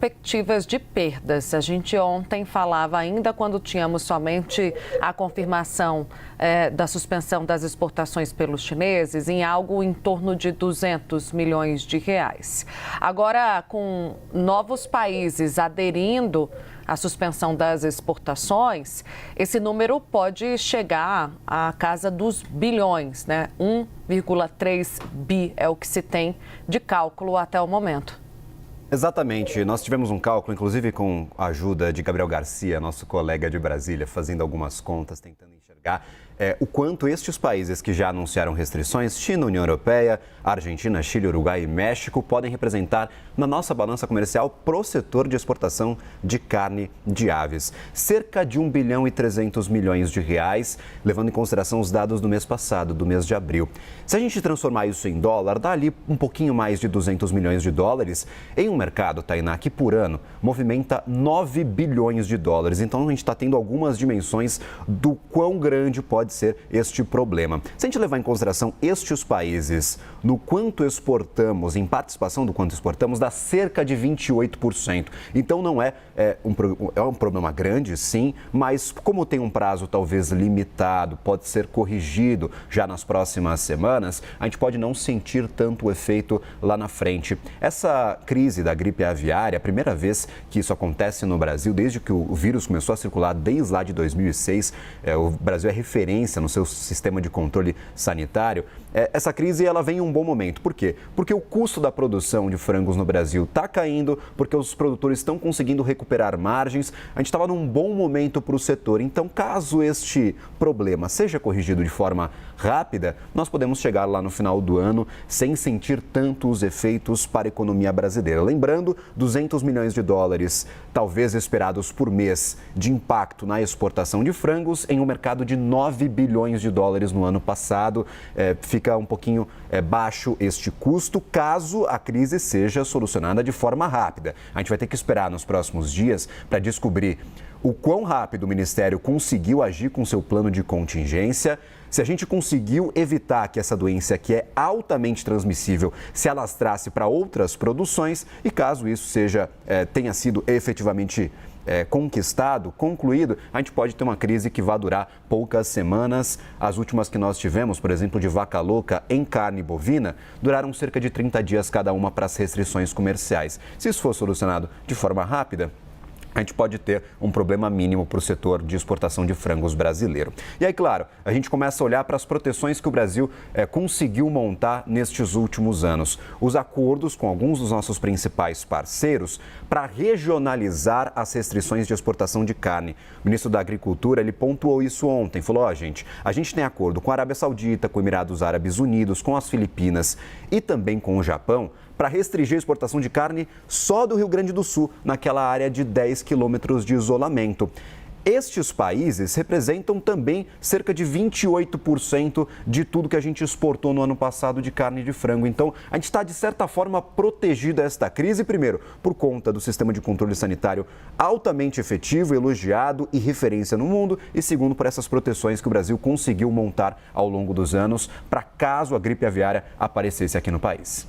Perspectivas de perdas. A gente ontem falava ainda quando tínhamos somente a confirmação da suspensão das exportações pelos chineses em algo em torno de 200 milhões de reais. Agora, com novos países aderindo à suspensão das exportações, esse número pode chegar à casa dos bilhões, né? 1,3 bi é o que se tem de cálculo até o momento. Exatamente. Nós tivemos um cálculo, inclusive com a ajuda de Gabriel Garcia, nosso colega de Brasília, fazendo algumas contas, tentando enxergar o quanto estes países que já anunciaram restrições, China, União Europeia, Argentina, Chile, Uruguai e México, podem representar na nossa balança comercial pro setor de exportação de carne de aves. Cerca de 1 bilhão e 300 milhões de reais, levando em consideração os dados do mês passado, do mês de abril. Se a gente transformar isso em dólar, dá ali um pouquinho mais de 200 milhões de dólares em um mercado, Tainá, que por ano movimenta 9 bilhões de dólares. Então a gente está tendo algumas dimensões do quão grande pode ser este problema. Se a gente levar em consideração estes países, no quanto exportamos, em participação do quanto exportamos, dá cerca de 28%. Então não é um problema grande, sim, mas como tem um prazo talvez limitado, pode ser corrigido já nas próximas semanas, a gente pode não sentir tanto o efeito lá na frente. Essa crise da gripe aviária, a primeira vez que isso acontece no Brasil, desde que o vírus começou a circular, desde lá de 2006, o Brasil é referência no seu sistema de controle sanitário. Essa crise ela vem em um bom momento. Por quê? Porque o custo da produção de frangos no Brasil está caindo, porque os produtores estão conseguindo recuperar margens. A gente estava num bom momento para o setor. Então, caso este problema seja corrigido de forma rápida, nós podemos chegar lá no final do ano sem sentir tanto os efeitos para a economia brasileira. Lembrando, 200 milhões de dólares, talvez esperados por mês, de impacto na exportação de frangos em um mercado de 9 bilhões de dólares no ano passado. Fica um pouquinho baixo este custo, caso a crise seja solucionada de forma rápida. A gente vai ter que esperar nos próximos dias para descobrir o quão rápido o Ministério conseguiu agir com seu plano de contingência, se a gente conseguiu evitar que essa doença, que é altamente transmissível, se alastrasse para outras produções e caso isso tenha sido efetivamente conquistado, concluído, a gente pode ter uma crise que vai durar poucas semanas. As últimas que nós tivemos, por exemplo, de vaca louca em carne bovina, duraram cerca de 30 dias cada uma para as restrições comerciais. Se isso for solucionado de forma rápida, a gente pode ter um problema mínimo para o setor de exportação de frangos brasileiro. E aí, claro, a gente começa a olhar para as proteções que o Brasil conseguiu montar nestes últimos anos. Os acordos com alguns dos nossos principais parceiros para regionalizar as restrições de exportação de carne. O ministro da Agricultura, ele pontuou isso ontem, falou, gente, a gente tem acordo com a Arábia Saudita, com Emirados Árabes Unidos, com as Filipinas e também com o Japão, para restringir a exportação de carne só do Rio Grande do Sul, naquela área de 10 quilômetros de isolamento. Estes países representam também cerca de 28% de tudo que a gente exportou no ano passado de carne de frango. Então, a gente está, de certa forma, protegido a esta crise, primeiro, por conta do sistema de controle sanitário altamente efetivo, elogiado e referência no mundo, e segundo, por essas proteções que o Brasil conseguiu montar ao longo dos anos, para caso a gripe aviária aparecesse aqui no país.